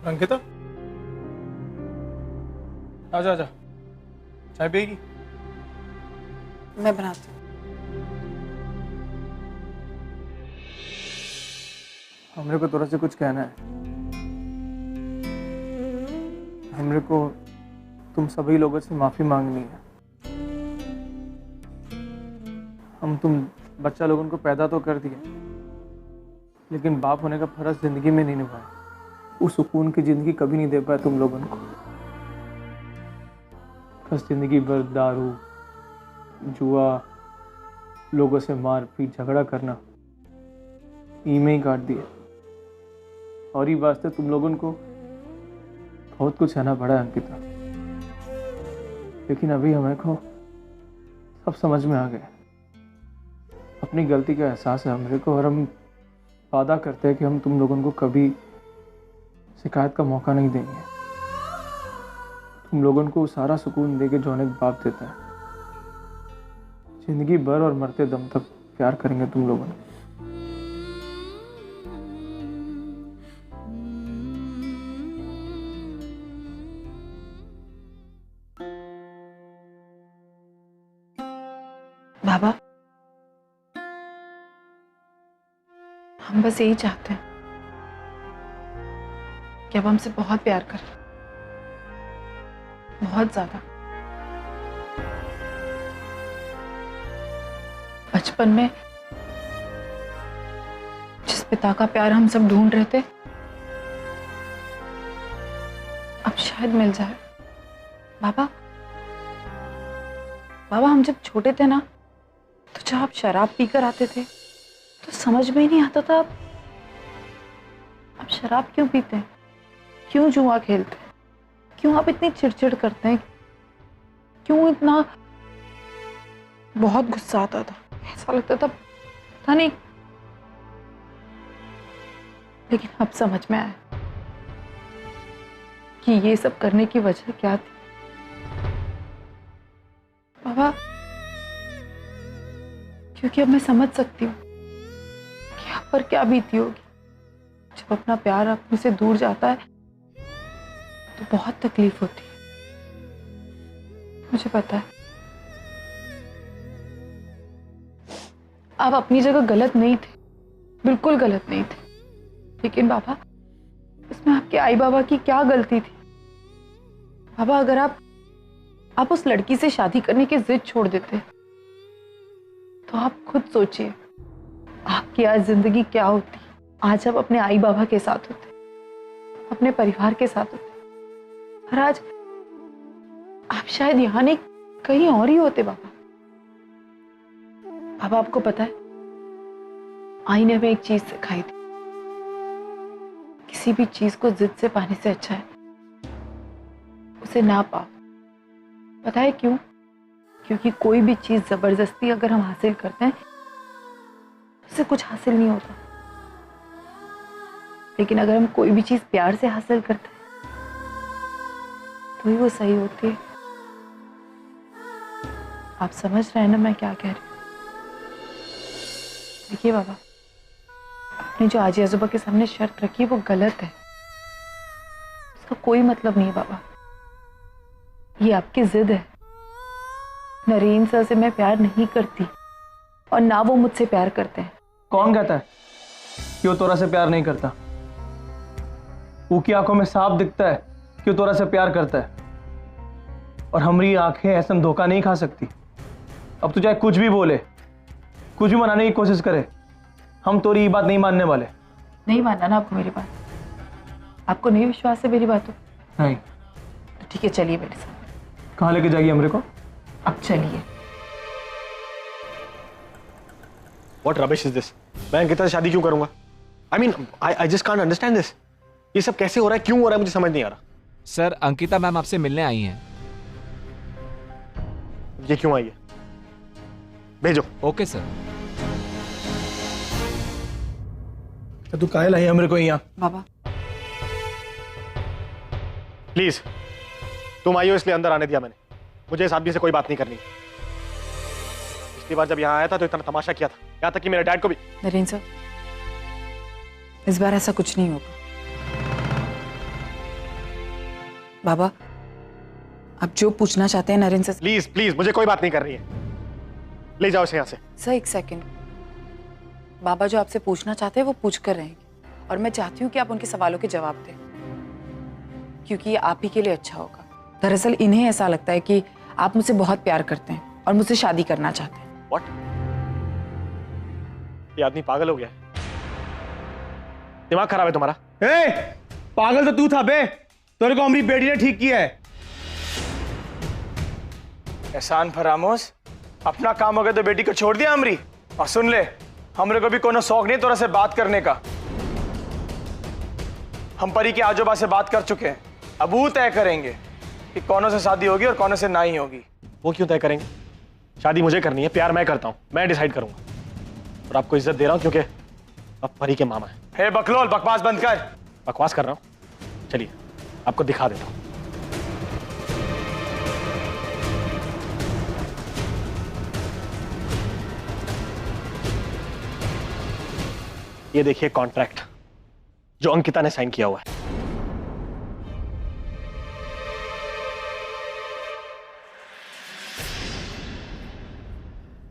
अंकिता, आजा आजा, चाय पिएगी? मैं बनाती हूँ। हमरे को तोरा से कुछ कहना है। हमरे को तुम सभी लोगों से माफी मांगनी है। हम तुम बच्चा लोगों को पैदा तो कर दिए, लेकिन बाप होने का फर्ज जिंदगी में नहीं निभाया। उस सुकून की जिंदगी कभी नहीं दे पाया तुम लोगों को। बस जिंदगी भर दारू, जुआ, लोगों से मार पीट झगड़ा करना, में ही काट दिया। और ये वास्ते तुम लोगों को बहुत कुछ सहना पड़ा है अंकिता, लेकिन अभी हमें को सब समझ में आ गया। अपनी गलती का एहसास है हमरे को, और हम वादा करते हैं कि हम तुम लोगों को कभी शिकायत का मौका नहीं देंगे। तुम लोगों को सारा सुकून देके जो एक बाप देता है, जिंदगी भर और मरते दम तक प्यार करेंगे तुम लोगों ने। बाबा, हम बस यही चाहते हैं कि अब हमसे बहुत प्यार करें, बहुत ज्यादा। बचपन में जिस पिता का प्यार हम सब ढूंढ रहे थे, अब शायद मिल जाए। बाबा, हम जब छोटे थे ना, तो जब आप शराब पीकर आते थे तो समझ में ही नहीं आता था आप शराब क्यों पीते हैं, क्यों जुआ खेलते हैं, क्यों आप इतनी चिड़चिड़ करते हैं, क्यों इतना। बहुत गुस्सा आता था, ऐसा लगता था पता नहीं। लेकिन अब समझ में आया कि ये सब करने की वजह क्या थी। बाबा, क्योंकि अब मैं समझ सकती हूँ कि आप पर क्या बीती होगी। जब अपना प्यार अपने से दूर जाता है तो बहुत तकलीफ होती है, मुझे पता है। आप अपनी जगह गलत नहीं थे, बिल्कुल गलत नहीं थे। लेकिन बाबा, इसमें आपके आई बाबा की क्या गलती थी। बाबा, अगर आप उस लड़की से शादी करने की जिद छोड़ देते तो आप खुद सोचिए आपकी आज जिंदगी क्या होती। आज आप अपने आई बाबा के साथ होते, अपने परिवार के साथ होते, और आज आप शायद यहां नहीं कहीं और ही होते। बाबा, आपको पता है, आई ने हमें एक चीज सिखाई थी, किसी भी चीज को जिद से पाने से अच्छा है उसे ना पाओ। पता है क्यों? क्योंकि कोई भी चीज जबरदस्ती अगर हम हासिल करते हैं उससे कुछ हासिल नहीं होता, लेकिन अगर हम कोई भी चीज प्यार से हासिल करते हैं तो ही वो सही होती है। आप समझ रहे हैं ना मैं क्या कह रही हूँ? देखिए बाबा, आपने जो आजी आजोबा के सामने शर्त रखी वो गलत है, उसका कोई मतलब नहीं है। बाबा, ये आपकी जिद है। नरेन सर से मैं प्यार नहीं करती और ना वो मुझसे प्यार करते हैं। कौन कहता है कि वो तोरा से प्यार नहीं करता? वो की आंखों में साफ दिखता है कि वो तोरा से प्यार करता है, और हमारी आंखें ऐसा धोखा नहीं खा सकती। अब तू चाहे कुछ भी बोले, कुछ भी मनाने की कोशिश करे, हम तोरी ये बात नहीं मानने वाले। नहीं मानना ना आपको मेरी बात? आपको नहीं विश्वास है मेरी बातों? नहीं। तो ठीक है, चलिए मेरे साथ। कहाँ लेके जाएगी हमरे को? अब चलिए। What rubbish is this? मैं अंकिता से शादी क्यों करूंगा? I mean, I just can't understand this. ये सब कैसे हो रहा है, क्यों हो रहा है, मुझे समझ नहीं आ रहा। सर, अंकिता मैम आपसे मिलने आई हैं। ये क्यों आई है? भेजो। Okay sir. तो तू काहे लाई हमरे को यहाँ? बाबा, प्लीज, तुम आई हो इसलिए अंदर आने दिया मैंने। मुझे इस आदमी से कोई बात नहीं करनी। पिछली बार जब यहाँ आया था तो इतना तमाशा किया था, यहाँ तक कि मेरे डैड को भी। नरेन सर, इस बार ऐसा कुछ नहीं होगा। बाबा, आप जो पूछना चाहते हैं नरेन से। प्लीज प्लीज, मुझे कोई बात नहीं कर रही है, ले जाओ इसे यहाँ से। सर एक सेकंड, बाबा जो आपसे पूछना चाहते हैं वो पूछ कर रहेंगे, और मैं चाहती हूँ कि आप उनके सवालों के जवाब दें, क्योंकि ये आप ही के लिए अच्छा होगा। दरअसल इन्हें ऐसा लगता है कि आप मुझसे बहुत प्यार करते हैं और मुझसे शादी करना चाहते हैं। What? ये आदमी पागल हो गया, दिमाग खराब है तुम्हारा। ए, पागल तो तू था बे, तेरे को हमारी बेटी ने ठीक किया है। एहसान फरामोश, अपना काम हो गया तो बेटी को छोड़ दिया हमरी। और सुन ले, हमरे को भी कोनो शौक नहीं तोरा से बात करने का। हम परी के आजोबा से बात कर चुके हैं, अब वो तय करेंगे कि कौनों से शादी होगी और कौनों से नहीं होगी। वो क्यों तय करेंगे? शादी मुझे करनी है, प्यार मैं करता हूं, मैं डिसाइड करूंगा। और आपको इज्जत दे रहा हूं क्योंकि अब परी के मामा है। हे बकलोल, बकवास बंद कर। बकवास कर रहा हूं, चलिए आपको दिखा देता हूं। ये देखिए कॉन्ट्रैक्ट जो अंकिता ने साइन किया हुआ है।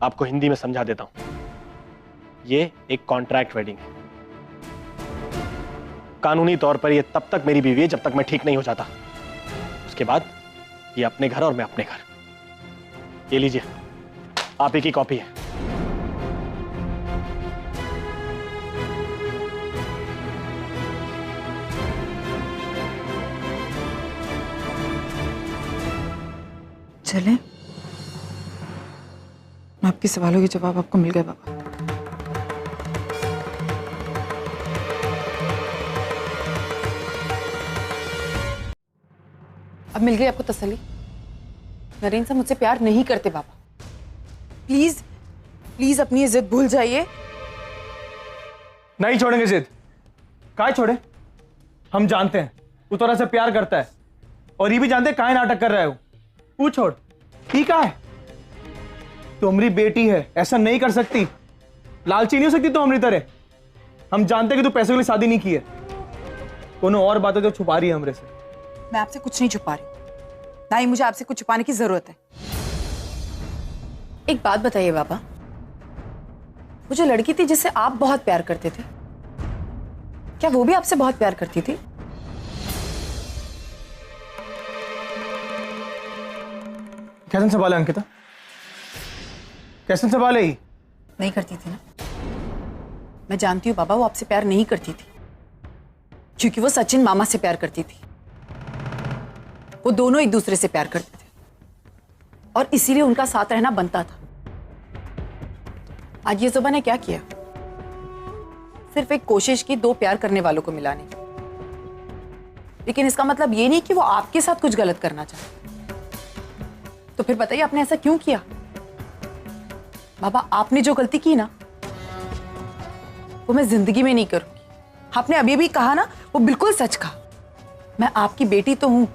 आपको हिंदी में समझा देता हूं, ये एक कॉन्ट्रैक्ट वेडिंग है। कानूनी तौर पर ये तब तक मेरी बीवी है जब तक मैं ठीक नहीं हो जाता। उसके बाद ये अपने घर और मैं अपने घर। ये लीजिए, आप ही की कॉपी है। चलें? आपके सवालों के जवाब आपको मिल गए बाबा। अब मिल गई आपको तसल्ली? नरेन साहब मुझसे प्यार नहीं करते बाबा। प्लीज प्लीज अपनी ये जिद भूल जाइए। नहीं छोड़ेंगे जिद। काहे छोड़े? हम जानते हैं तू तोरा से प्यार करता है, और ये भी जानते हैं काहे नाटक कर रहा है। वो छोड़, ठीक है? तो हमारी बेटी है, ऐसा नहीं कर सकती, लालची नहीं हो सकती तो हमारी तरह। हम जानते हैं कि तू पैसों के लिए शादी नहीं की है। कोनो और बातें जो छुपा रही है हमरे से। मैं आपसे कुछ नहीं छुपा रही, ना ही मुझे आपसे कुछ छुपाने की जरूरत है। एक बात बताइए बाबा, वो जो लड़की थी जिससे आप बहुत प्यार करते थे, क्या वो भी आपसे बहुत प्यार करती थी? कैसे सवाल है अंकिता? कैसे सवाल है? नहीं करती थी ना? मैं जानती हूँ बाबा, वो आपसे प्यार नहीं करती थी, क्योंकि वो सचिन मामा से प्यार करती थी। वो दोनों एक दूसरे से प्यार करते थे और इसीलिए उनका साथ रहना बनता था। आज ये जुबान ने क्या किया? सिर्फ एक कोशिश की दो प्यार करने वालों को मिलाने की, लेकिन इसका मतलब ये नहीं कि वो आपके साथ कुछ गलत करना चाहते। तो फिर बताइए आपने ऐसा क्यों किया? बाबा, आपने जो गलती की ना, वो मैं जिंदगी में नहीं करूंगी। आपने अभी भी कहा ना, वो बिल्कुल सच कहा। मैं आपकी बेटी तो हूं,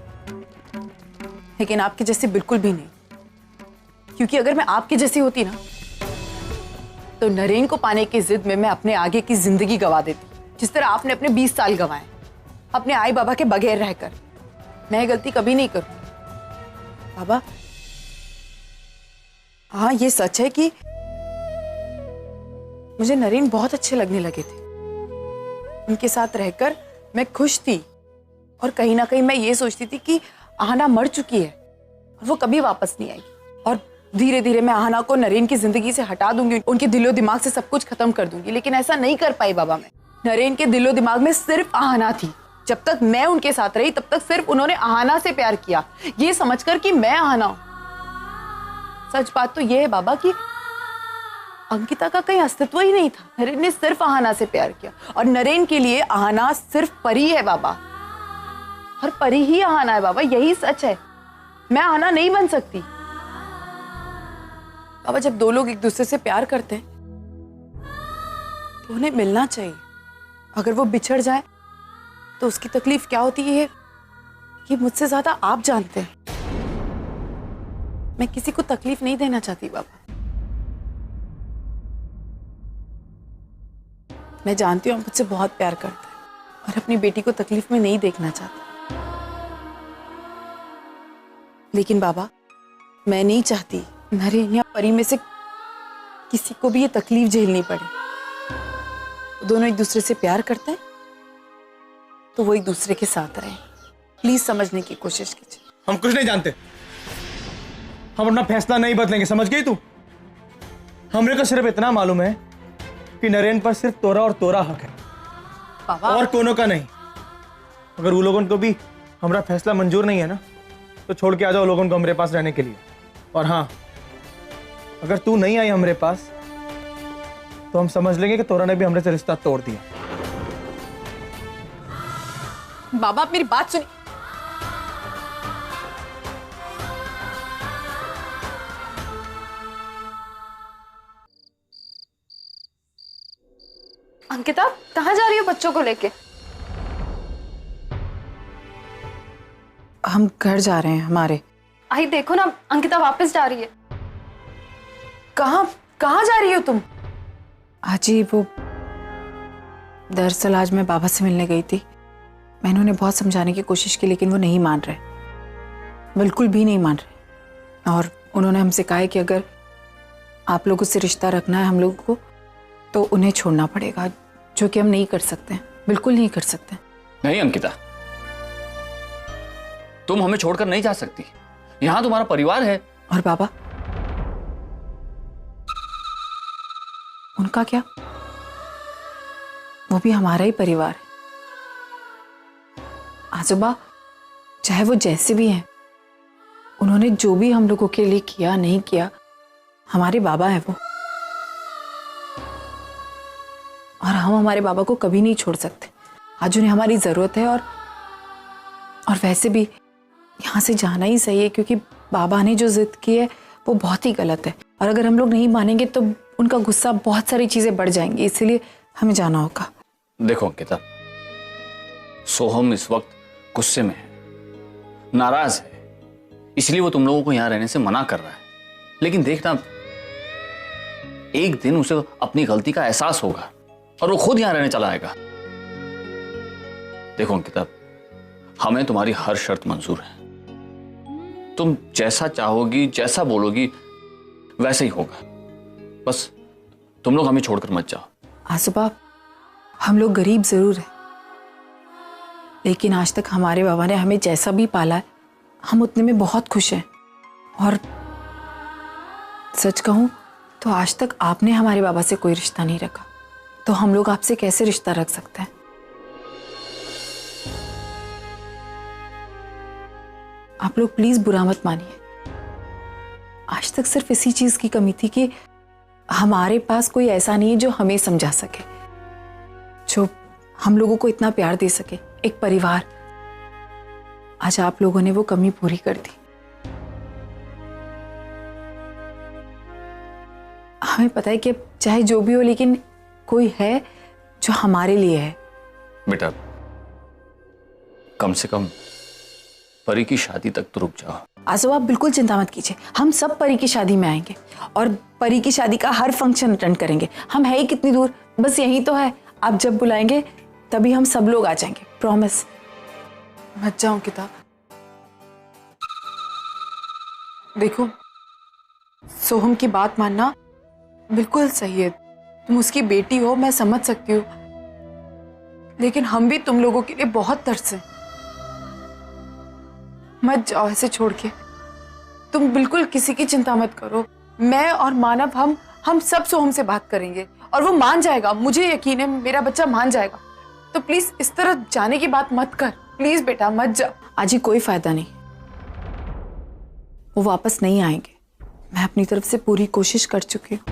लेकिन आपके जैसे बिल्कुल भी नहीं। क्योंकि अगर मैं आपकी जैसी होती ना, तो नरेन को पाने की जिद में मैं अपने आगे की जिंदगी गवा देती, जिस तरह आपने अपने 20 साल गंवाए अपने आई बाबा के बगैर रहकर। मैं ये गलती कभी नहीं करूं बाबा। हाँ, ये सच है कि मुझे नरेन बहुत अच्छे लगने लगे थे। उनके साथ रहकर मैं खुश थी, और कहीं ना कहीं मैं ये सोचती थी कि आहना मर चुकी है और वो कभी वापस नहीं आएगी, और धीरे धीरे मैं आहना को नरेन की जिंदगी से हटा दूंगी, उनके दिलो दिमाग से सब कुछ खत्म कर दूंगी। लेकिन ऐसा नहीं कर पाई बाबा मैं। नरेन के दिलो दिमाग में सिर्फ आहना थी। जब तक मैं उनके साथ रही तब तक सिर्फ उन्होंने आहना से प्यार किया, ये समझकर कि मैं आहना हूं। सच बात तो यह है बाबा कि अंकिता का कहीं अस्तित्व ही नहीं था। नरेन ने सिर्फ आहना से प्यार किया, और नरेन के लिए आहना सिर्फ परी है बाबा, और परी ही आहना है बाबा। यही सच है, मैं आहना नहीं बन सकती। बाबा, जब दो लोग एक दूसरे से प्यार करते हैं तो उन्हें मिलना चाहिए। अगर वो बिछड़ जाए तो उसकी तकलीफ क्या होती है ये मुझसे ज्यादा आप जानते हैं। मैं किसी को तकलीफ नहीं देना चाहती बाबा। मैं जानती हूँ आप मुझसे बहुत प्यार करते हैं और अपनी बेटी को तकलीफ में नहीं देखना चाहते, लेकिन बाबा, मैं नहीं चाहती नरेन या परी में से किसी को भी ये तकलीफ झेलनी पड़े। दोनों एक दूसरे से प्यार करते हैं तो वो एक दूसरे के साथ रहे। प्लीज समझने की कोशिश कीजिए। हम कुछ नहीं जानते, हम अपना फैसला नहीं बदलेंगे, समझ गई तू? हमने को सिर्फ इतना मालूम है कि नरेन पर सिर्फ तोरा और तोरा हक है, बाबा और कोनो का नहीं। अगर वो लोगों को भी हमारा फैसला मंजूर नहीं है ना, तो छोड़ के आ जाओ लोगों को हमारे पास रहने के लिए। और हाँ, अगर तू नहीं आई हमारे पास तो हम समझ लेंगे कि तोरा ने भी हमरे से रिश्ता तोड़ दिया। बाबा, आप मेरी बात सुनिए। अंकिता, कहाँ जा रही हो बच्चों को लेके? हम घर जा रहे हैं हमारे। आई देखो ना, अंकिता वापस जा रही है। कहाँ कहाँ जा रही हो तुम? आजी, वो दरअसल आज मैं बाबा से मिलने गई थी। मैंने उन्हें बहुत समझाने की कोशिश की, लेकिन वो नहीं मान रहे, बिल्कुल भी नहीं मान रहे। और उन्होंने हमसे कहा है कि अगर आप लोगों से रिश्ता रखना है हम लोगों को, तो उन्हें छोड़ना पड़ेगा, जो कि हम नहीं कर सकते, बिल्कुल नहीं कर सकते। नहीं अंकिता, तुम हमें छोड़कर नहीं जा सकती। यहां तुम्हारा परिवार है। और बाबा, उनका क्या? वो भी हमारा ही परिवार है। आजोबा, चाहे वो जैसे भी हैं, उन्होंने जो भी हम लोगों के लिए किया नहीं किया, हमारे बाबा हैं वो। और हम हमारे बाबा को कभी नहीं छोड़ सकते। आज उन्हें हमारी जरूरत है। और वैसे भी यहाँ से जाना ही सही है, क्योंकि बाबा ने जो जिद की है वो बहुत ही गलत है। और अगर हम लोग नहीं मानेंगे तो उनका गुस्सा, बहुत सारी चीजें बढ़ जाएंगी, इसलिए हमें जाना होगा। देखो अंकिता, सोहम इस वक्त गुस्से में है, नाराज है, इसलिए वो तुम लोगों को यहां रहने से मना कर रहा है। लेकिन देखना, एक दिन उसे अपनी गलती का एहसास होगा और वो खुद यहां रहने चला आएगा। देखो अंकिता, हमें तुम्हारी हर शर्त मंजूर है। तुम जैसा चाहोगी, जैसा बोलोगी, वैसे ही होगा। बस तुम लोग हमें छोड़कर मत जाओ। आसुबा, हम लोग गरीब जरूर हैं, लेकिन आज तक हमारे बाबा ने हमें जैसा भी पाला है, हम उतने में बहुत खुश हैं। और सच कहूं तो आज तक आपने हमारे बाबा से कोई रिश्ता नहीं रखा, तो हम लोग आपसे कैसे रिश्ता रख सकते हैं? आप लोग प्लीज बुरा मत मानिए। आज तक सिर्फ इसी चीज की कमी थी कि हमारे पास कोई ऐसा नहीं है जो हमें समझा सके, जो हम लोगों को इतना प्यार दे सके, एक परिवार। आज आप लोगों ने वो कमी पूरी कर दी। हमें पता है कि चाहे जो भी हो, लेकिन कोई है जो हमारे लिए है। बेटा, कम से कम परी की शादी तक तो रुक जाओ। आसो, आप बिल्कुल चिंता मत कीजिए, हम सब परी की शादी में आएंगे और परी की शादी का हर फंक्शन अटेंड करेंगे। हम है ही कितनी दूर, बस यही तो है। आप जब बुलाएंगे तभी हम सब लोग आ जाएंगे, प्रॉमिस। मत जाओ किताब। देखो, सोहम की बात मानना बिल्कुल सही है। तुम उसकी बेटी हो, मैं समझ सकती हूँ, लेकिन हम भी तुम लोगों के लिए बहुत तरसे। मत जाओ ऐसे छोड़ के। तुम बिल्कुल किसी की चिंता मत करो। मैं और मानव हम सब सोहम से बात करेंगे और वो मान जाएगा। मुझे यकीन है मेरा बच्चा मान जाएगा। तो प्लीज इस तरह जाने की बात मत कर। प्लीज बेटा मत जा। आज ही कोई फायदा नहीं, वो वापस नहीं आएंगे। मैं अपनी तरफ से पूरी कोशिश कर चुकी हूँ।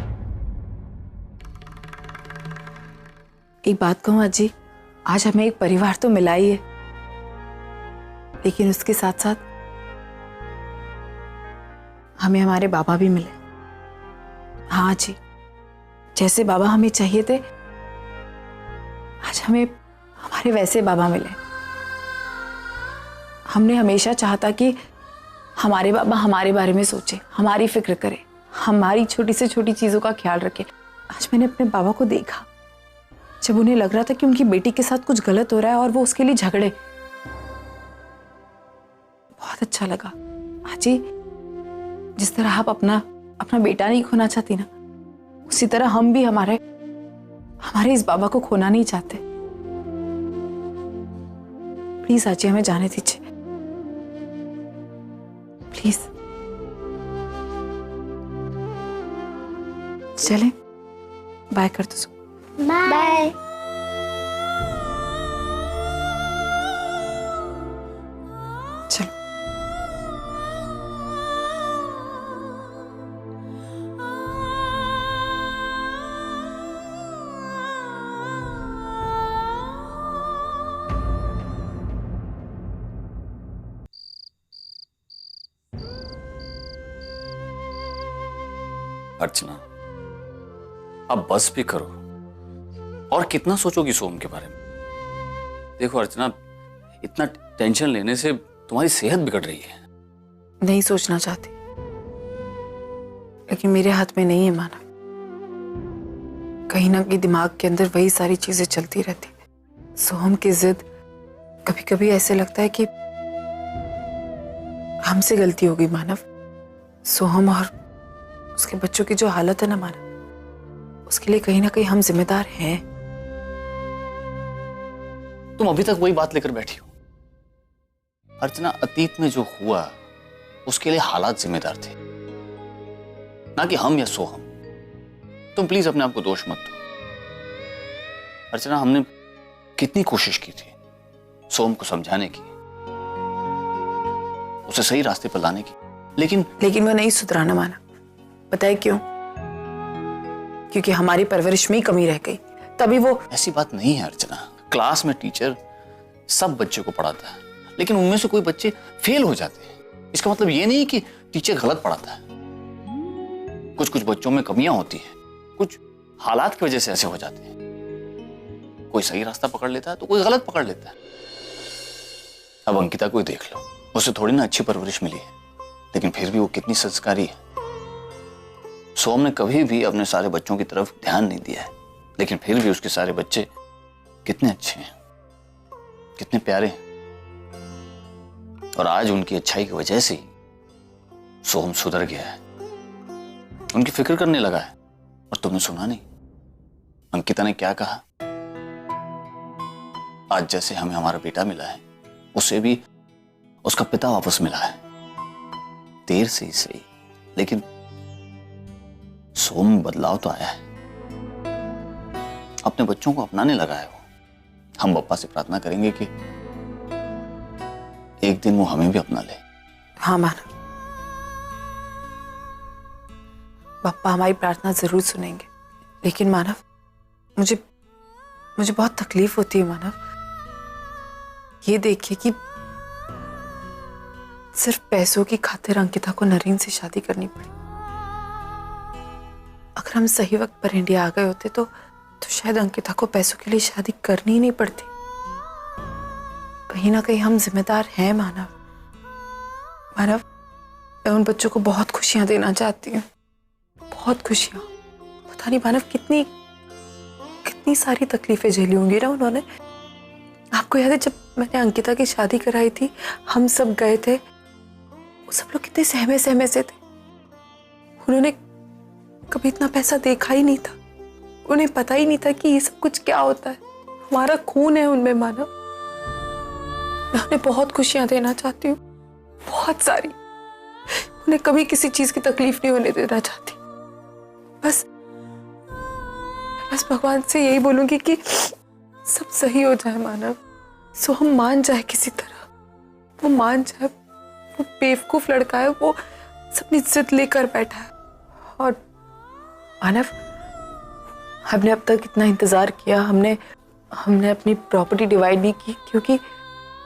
एक बात कहूँ अजी, आज हमें एक परिवार तो मिला ही है, लेकिन उसके साथ साथ हमें हमारे बाबा भी मिले। हाँ जी, जैसे बाबा हमें चाहिए थे, आज हमें हमारे वैसे बाबा मिले। हमने हमेशा चाहा था कि हमारे बाबा हमारे बारे में सोचे, हमारी फिक्र करे, हमारी छोटी से छोटी चीजों का ख्याल रखे। आज मैंने अपने बाबा को देखा, जब उन्हें लग रहा था कि उनकी बेटी के साथ कुछ गलत हो रहा है और वो उसके लिए झगड़े। बहुत अच्छा लगा। आज चाची, जिस तरह आप अपना बेटा नहीं खोना चाहती ना, उसी तरह हम भी हमारे इस बाबा को खोना नहीं चाहते। प्लीज चाची, हमें जाने दीजिए, प्लीज। चलें, बाय कर दो। बाय। चलो। अर्चना, अब बस भी करो। और कितना सोचोगी सोम के बारे में? देखो अर्चना, इतना टेंशन लेने से तुम्हारी सेहत बिगड़ रही है। नहीं सोचना चाहती, लेकिन मेरे हाथ में नहीं है माना। कहीं ना कहीं दिमाग के अंदर वही सारी चीजें चलती रहती है। सोहम की जिद, कभी कभी ऐसे लगता है कि हमसे गलती हो गई मानव। सोहम और उसके बच्चों की जो हालत है ना मानव, उसके लिए कहीं ना कहीं हम जिम्मेदार हैं। तुम अभी तक वही बात लेकर बैठी हो। अर्चना, अतीत में जो हुआ उसके लिए हालात जिम्मेदार थे, ना कि हम या सोहम। तुम प्लीज अपने आप को दोष मत दो। अर्चना, हमने कितनी कोशिश की थी सोहम को समझाने की, उसे सही रास्ते पर लाने की, लेकिन वो नहीं सुधराना माना। बताए क्यों? क्योंकि हमारी परवरिश में ही कमी रह गई, तभी वो। ऐसी बात नहीं है अर्चना। क्लास में टीचर सब बच्चे को पढ़ाता है, लेकिन उनमें से कोई बच्चे फेल हो जाते हैं। इसका मतलब ये नहीं कि टीचर गलत पढ़ाता है। कुछ कुछ बच्चों में कमियां होती हैं, कुछ हालात की वजह से ऐसे हो जाते हैं। कोई सही रास्ता पकड़ लेता है तो कोई गलत पकड़ लेता है। अब अंकिता को ही देख लो, उसे थोड़ी ना अच्छी परवरिश मिली है, लेकिन फिर भी वो कितनी संस्कारी है। सोम ने कभी भी अपने सारे बच्चों की तरफ ध्यान नहीं दिया है, लेकिन फिर भी उसके सारे बच्चे कितने अच्छे हैं, कितने प्यारे हैं। और आज उनकी अच्छाई की वजह से सोम सुधर गया है, उनकी फिक्र करने लगा है। और तुमने सुना नहीं अंकिता ने क्या कहा? आज जैसे हमें हमारा बेटा मिला है, उसे भी उसका पिता वापस मिला है। देर से ही सही, लेकिन सोम में बदलाव तो आया है। अपने बच्चों को अपनाने लगा है वो। हम बप्पा से प्रार्थना करेंगे कि एक दिन वो हमें भी अपना ले। हाँ माना, बप्पा हमारी प्रार्थना जरूर सुनेंगे। लेकिन मानव, मुझे बहुत तकलीफ होती है मानव, ये देखिए कि सिर्फ पैसों की खातिर अंकिता को नरेन से शादी करनी पड़ी। अगर हम सही वक्त पर इंडिया आ गए होते तो शायद अंकिता को पैसों के लिए शादी करनी ही नहीं पड़ती। कहीं ना कहीं हम जिम्मेदार हैं मानव। मैं उन बच्चों को बहुत खुशियां देना चाहती हूँ, बहुत खुशियां। पता नहीं मानव कितनी सारी तकलीफें झेली होंगी ना उन्होंने। आपको याद है जब मैंने अंकिता की शादी कराई थी, हम सब गए थे, वो सब लोग कितने सहमे सहमे से थे। उन्होंने कभी इतना पैसा देखा ही नहीं था, उन्हें पता ही नहीं था कि ये सब कुछ क्या होता है। हमारा खून है उनमें मानव। मैं उन्हें बहुत खुशियां देना चाहती हूँ, बहुत सारी। उन्हें कभी किसी चीज की तकलीफ नहीं होने देना चाहती। बस भगवान से यही बोलूंगी कि सब सही हो जाए मानव। सो हम मान जाए किसी तरह, वो मान जाए। वो बेवकूफ लड़का है, वो अपनी जिद लेकर बैठा है। और मानव, हमने अब तक इतना इंतजार किया, हमने अपनी प्रॉपर्टी डिवाइड नहीं की, क्योंकि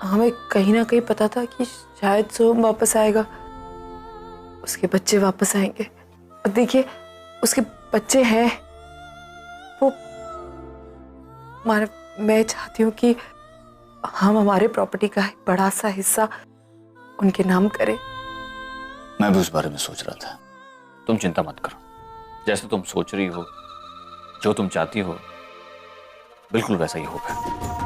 हमें कहीं ना कहीं पता था कि शायद सोम वापस आएगा, उसके बच्चे वापस आएंगे। और देखिए उसके बच्चे हैं। वो मानव, मैं चाहती हूँ कि हम हमारे प्रॉपर्टी का एक बड़ा सा हिस्सा उनके नाम करें। मैं भी उस बारे में सोच रहा था। तुम चिंता मत करो, जैसे तुम सोच रही हो, जो तुम चाहती हो, बिल्कुल वैसा ही होगा।